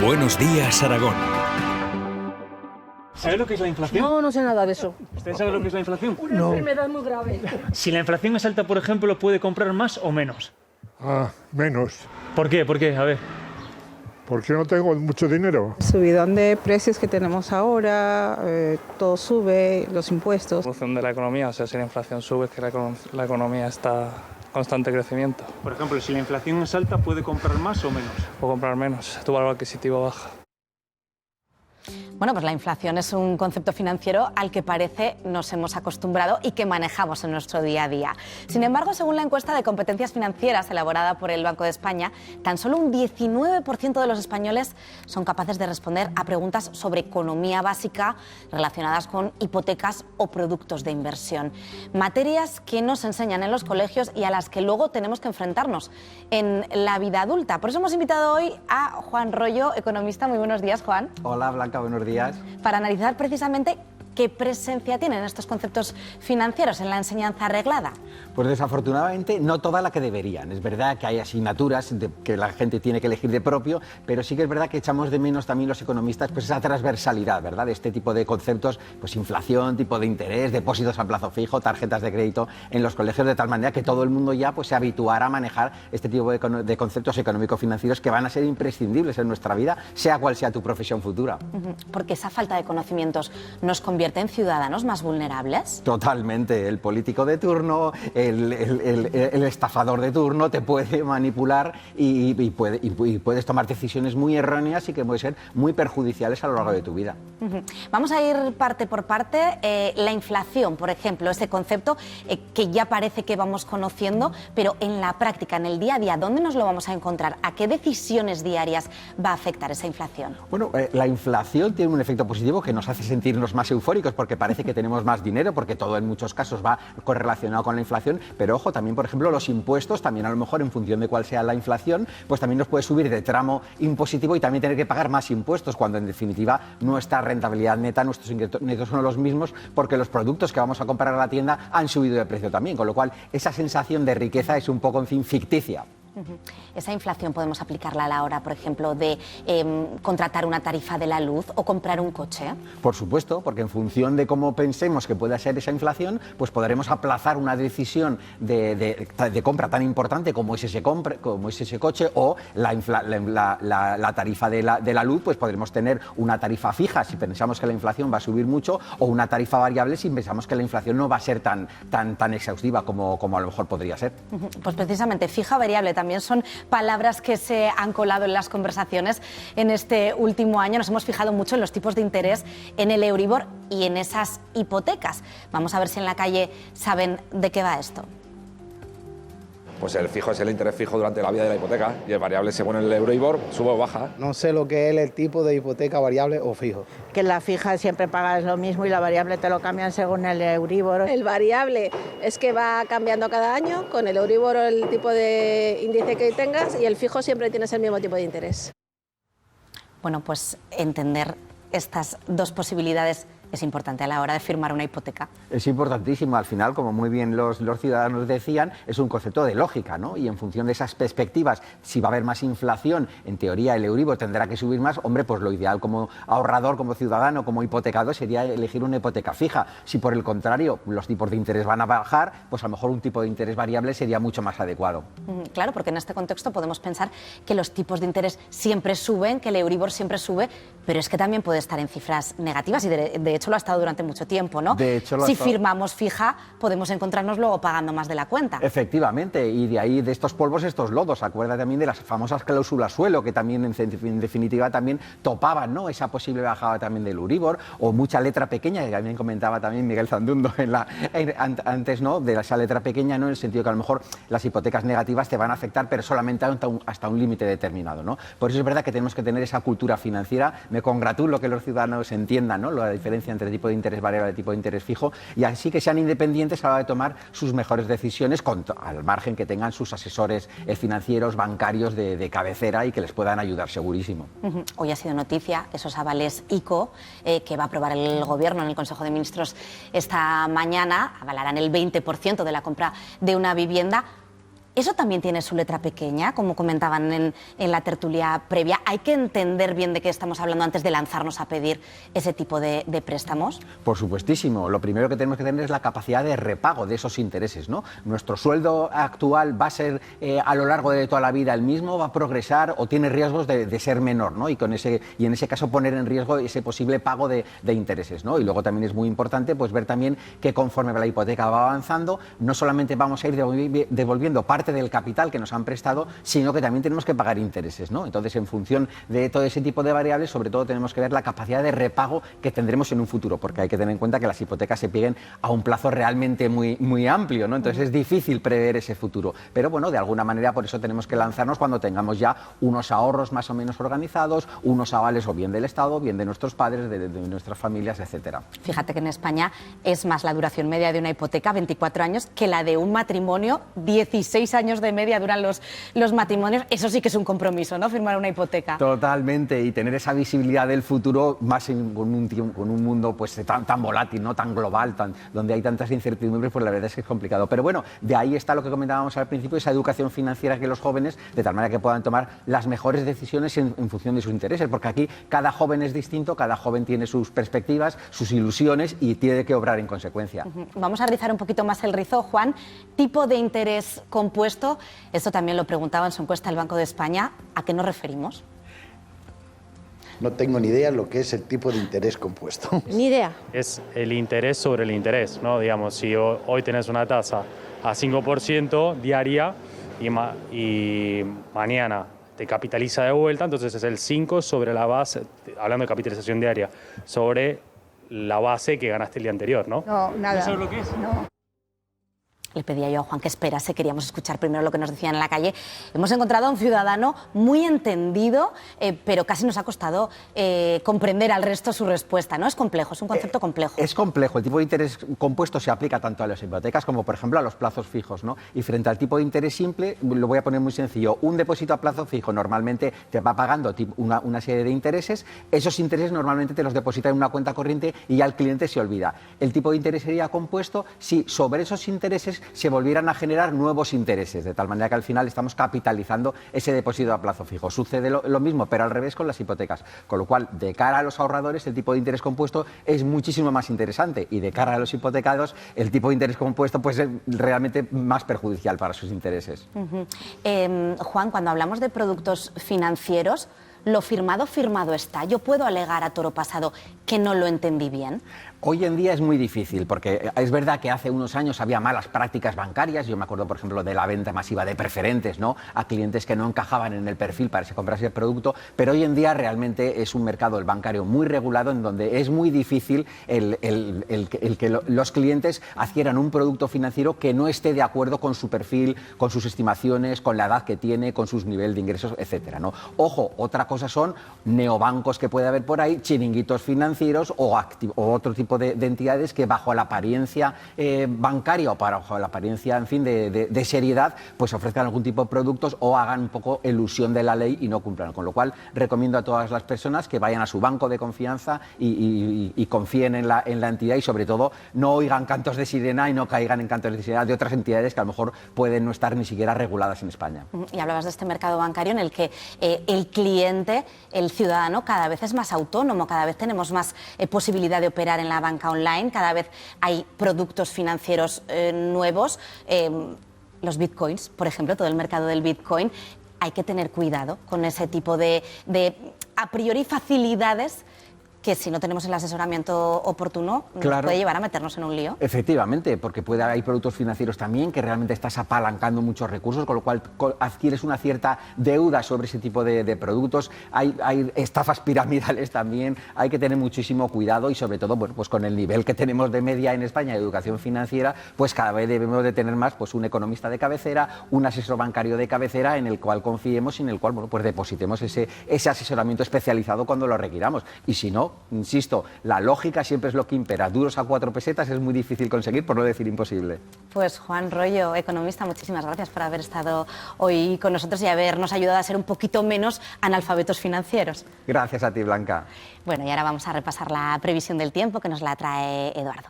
Buenos días, Aragón. ¿Sabe lo que es la inflación? No, no sé nada de eso. ¿Usted sabe lo que es la inflación? Una enfermedad muy grave. Si la inflación es alta, por ejemplo, ¿puede comprar más o menos? Menos. ¿Por qué? ¿Por qué? A ver. Porque no tengo mucho dinero. Subidón de precios que tenemos ahora, todo sube, los impuestos. En función de la economía, o sea, si la inflación sube es que la economía está en constante crecimiento. Por ejemplo, si la inflación es alta, ¿puede comprar más o menos? O comprar menos, tu valor adquisitivo baja. Bueno, pues la inflación es un concepto financiero al que parece nos hemos acostumbrado y que manejamos en nuestro día a día. Sin embargo, según la encuesta de competencias financieras elaborada por el Banco de España, tan solo un 19% de los españoles son capaces de responder a preguntas sobre economía básica relacionadas con hipotecas o productos de inversión. Materias que nos enseñan en los colegios y a las que luego tenemos que enfrentarnos en la vida adulta. Por eso hemos invitado hoy a Juan Royo, economista. Muy buenos días, Juan. Hola, Blanca, buenos días. Para analizar precisamente qué presencia tienen estos conceptos financieros en la enseñanza reglada. Pues desafortunadamente no toda la que deberían. Es verdad que hay asignaturas que la gente tiene que elegir de propio, pero sí que es verdad que echamos de menos también los economistas pues esa transversalidad, ¿verdad? De este tipo de conceptos, pues inflación, tipo de interés, depósitos a plazo fijo, tarjetas de crédito en los colegios, de tal manera que todo el mundo ya pues se habituará a manejar este tipo de conceptos económico-financieros que van a ser imprescindibles en nuestra vida, sea cual sea tu profesión futura. Porque esa falta de conocimientos nos convierte en ciudadanos más vulnerables. Totalmente. El político de turno, el estafador de turno te puede manipular y puedes tomar decisiones muy erróneas y que pueden ser muy perjudiciales a lo largo de tu vida. Vamos a ir parte por parte. La inflación, por ejemplo, ese concepto que ya parece que vamos conociendo, pero en la práctica, en el día a día, ¿dónde nos lo vamos a encontrar? ¿A qué decisiones diarias va a afectar esa inflación? Bueno, la inflación tiene un efecto positivo que nos hace sentirnos más eufóricos porque parece que tenemos más dinero, porque todo en muchos casos va correlacionado con la inflación, pero ojo, también por ejemplo los impuestos, también a lo mejor en función de cuál sea la inflación, pues también nos puede subir de tramo impositivo y también tener que pagar más impuestos, cuando en definitiva nuestra rentabilidad neta, nuestros ingresos netos son los mismos, porque los productos que vamos a comprar a la tienda han subido de precio también, con lo cual esa sensación de riqueza es un poco, en fin, ficticia. Esa inflación podemos aplicarla a la hora, por ejemplo, de contratar una tarifa de la luz o comprar un coche. Por supuesto, porque en función de cómo pensemos que pueda ser esa inflación, pues podremos aplazar una decisión de compra tan importante como es ese coche, o la tarifa de la luz, pues podremos tener una tarifa fija si pensamos que la inflación va a subir mucho, o una tarifa variable si pensamos que la inflación no va a ser tan exhaustiva como a lo mejor podría ser. Pues precisamente fija, variable, también son palabras que se han colado en las conversaciones en este último año. Nos hemos fijado mucho en los tipos de interés, en el Euribor y en esas hipotecas. Vamos a ver si en la calle saben de qué va esto. Pues el fijo es el interés fijo durante la vida de la hipoteca y el variable, según el Euribor, sube o baja. No sé lo que es el tipo de hipoteca variable o fijo. Que la fija siempre pagas lo mismo y la variable te lo cambian según el Euribor. El variable es que va cambiando cada año con el Euribor o el tipo de índice que tengas, y el fijo siempre tienes el mismo tipo de interés. Bueno, pues entender estas dos posibilidades es importante a la hora de firmar una hipoteca. Es importantísimo. Al final, como muy bien los ciudadanos decían, es un concepto de lógica, ¿no? Y en función de esas perspectivas, si va a haber más inflación, en teoría el Euribor tendrá que subir más. Hombre, pues lo ideal como ahorrador, como ciudadano, como hipotecado sería elegir una hipoteca fija. Si por el contrario los tipos de interés van a bajar, pues a lo mejor un tipo de interés variable sería mucho más adecuado. Claro, porque en este contexto podemos pensar que los tipos de interés siempre suben, que el Euribor siempre sube, pero es que también puede estar en cifras negativas y de hecho lo ha estado durante mucho tiempo, ¿no? De hecho, si firmamos fija, podemos encontrarnos luego pagando más de la cuenta. Efectivamente, y de ahí, de estos polvos, estos lodos. Acuerda también de las famosas cláusulas suelo, que también, en definitiva, también topaban, ¿no?, esa posible bajada también del Euribor, o mucha letra pequeña, que también comentaba también Miguel Zandundo antes, ¿no?, de esa letra pequeña, ¿no?, en el sentido que a lo mejor las hipotecas negativas te van a afectar, pero solamente hasta un límite determinado, ¿no? Por eso es verdad que tenemos que tener esa cultura financiera. Me congratulo que los ciudadanos entiendan, ¿no?, la diferencia entre tipo de interés variable y tipo de interés fijo, y así que sean independientes a la hora de tomar sus mejores decisiones, al margen que tengan sus asesores financieros, bancarios de cabecera, y que les puedan ayudar segurísimo. Hoy ha sido noticia esos avales ICO que va a aprobar el Gobierno en el Consejo de Ministros esta mañana. Avalarán el 20% de la compra de una vivienda. Eso también tiene su letra pequeña, como comentaban en la tertulia previa. ¿Hay que entender bien de qué estamos hablando antes de lanzarnos a pedir ese tipo de préstamos? Por supuestísimo. Lo primero que tenemos que tener es la capacidad de repago de esos intereses, ¿no? Nuestro sueldo actual va a ser a lo largo de toda la vida el mismo, va a progresar o tiene riesgos de ser menor, ¿no? Y en ese caso poner en riesgo ese posible pago de intereses, ¿no? Y luego también es muy importante pues ver también que conforme la hipoteca va avanzando, no solamente vamos a ir devolviendo parte del capital que nos han prestado, sino que también tenemos que pagar intereses, ¿no? Entonces, en función de todo ese tipo de variables, sobre todo tenemos que ver la capacidad de repago que tendremos en un futuro, porque hay que tener en cuenta que las hipotecas se piden a un plazo realmente muy amplio, ¿no? Entonces es difícil prever ese futuro, pero bueno, de alguna manera por eso tenemos que lanzarnos cuando tengamos ya unos ahorros más o menos organizados, unos avales o bien del Estado, bien de nuestros padres, de nuestras familias, etcétera. Fíjate que en España es más la duración media de una hipoteca, 24 años, que la de un matrimonio, 16 años de media duran los matrimonios. Eso sí que es un compromiso, ¿no? Firmar una hipoteca. Totalmente, y tener esa visibilidad del futuro más con un mundo pues tan volátil, ¿no? Tan global, donde hay tantas incertidumbres, pues la verdad es que es complicado. Pero bueno, de ahí está lo que comentábamos al principio, esa educación financiera que los jóvenes, de tal manera que puedan tomar las mejores decisiones en función de sus intereses, porque aquí cada joven es distinto, cada joven tiene sus perspectivas, sus ilusiones y tiene que obrar en consecuencia. Vamos a rizar un poquito más el rizo, Juan. Tipo de interés compuesto, esto también lo preguntaba en su encuesta el Banco de España. ¿A qué nos referimos? No tengo ni idea lo que es el tipo de interés compuesto. Ni idea. Es el interés sobre el interés, ¿no? Digamos, si hoy tenés una tasa a 5% diaria y mañana te capitaliza de vuelta, entonces es el 5 sobre la base, hablando de capitalización diaria, sobre la base que ganaste el día anterior, ¿no? No, nada. ¿No sabes lo que es? No. Le pedía yo a Juan que esperase, queríamos escuchar primero lo que nos decían en la calle. Hemos encontrado a un ciudadano muy entendido, pero casi nos ha costado comprender al resto su respuesta, ¿no? Es complejo, es un concepto complejo. Es complejo. El tipo de interés compuesto se aplica tanto a las hipotecas como, por ejemplo, a los plazos fijos, ¿no? Y frente al tipo de interés simple, lo voy a poner muy sencillo. Un depósito a plazo fijo normalmente te va pagando una serie de intereses. Esos intereses normalmente te los deposita en una cuenta corriente y ya el cliente se olvida. El tipo de interés sería compuesto si sobre esos intereses se volvieran a generar nuevos intereses, de tal manera que al final estamos capitalizando ese depósito a plazo fijo. Sucede lo mismo, pero al revés con las hipotecas, con lo cual, de cara a los ahorradores, el tipo de interés compuesto es muchísimo más interesante y de cara a los hipotecados, el tipo de interés compuesto pues, es realmente más perjudicial para sus intereses. Juan, cuando hablamos de productos financieros, ¿lo firmado está? ¿Yo puedo alegar a toro pasado que no lo entendí bien? Hoy en día es muy difícil, porque es verdad que hace unos años había malas prácticas bancarias. Yo me acuerdo, por ejemplo, de la venta masiva de preferentes, ¿no?, a clientes que no encajaban en el perfil para comprarse el producto, pero hoy en día realmente es un mercado, el bancario, muy regulado, en donde es muy difícil el que los clientes adquieran un producto financiero que no esté de acuerdo con su perfil, con sus estimaciones, con la edad que tiene, con sus niveles de ingresos, etcétera, ¿no? Ojo, otra cosa son neobancos que puede haber por ahí, chiringuitos financieros o otro tipo de entidades que bajo la apariencia bancaria o bajo la apariencia, en fin, de seriedad, pues ofrezcan algún tipo de productos o hagan un poco elusión de la ley y no cumplan. Con lo cual, recomiendo a todas las personas que vayan a su banco de confianza y confíen en la entidad y, sobre todo, no oigan cantos de sirena y no caigan en cantos de sirena de otras entidades que a lo mejor pueden no estar ni siquiera reguladas en España. Y hablabas de este mercado bancario en el que el cliente, el ciudadano, cada vez es más autónomo, cada vez tenemos más posibilidad de operar en la banca online, cada vez hay productos financieros nuevos, los bitcoins, por ejemplo, todo el mercado del bitcoin. Hay que tener cuidado con ese tipo de a priori facilidades que, si no tenemos el asesoramiento oportuno, nos puede llevar a meternos en un lío. Efectivamente, porque hay productos financieros también que realmente estás apalancando muchos recursos, con lo cual adquieres una cierta deuda sobre ese tipo de productos. Hay estafas piramidales también, hay que tener muchísimo cuidado y, sobre todo, bueno, pues con el nivel que tenemos de media en España de educación financiera, pues cada vez debemos de tener más pues un economista de cabecera, un asesor bancario de cabecera en el cual confiemos y en el cual, bueno, pues depositemos ese asesoramiento especializado cuando lo requiramos. Y si no, insisto, la lógica siempre es lo que impera. Duros a 4 pesetas es muy difícil conseguir, por no decir imposible. Pues Juan Royo, economista, muchísimas gracias por haber estado hoy con nosotros y habernos ayudado a ser un poquito menos analfabetos financieros. Gracias a ti, Blanca. Bueno, y ahora vamos a repasar la previsión del tiempo que nos la trae Eduardo.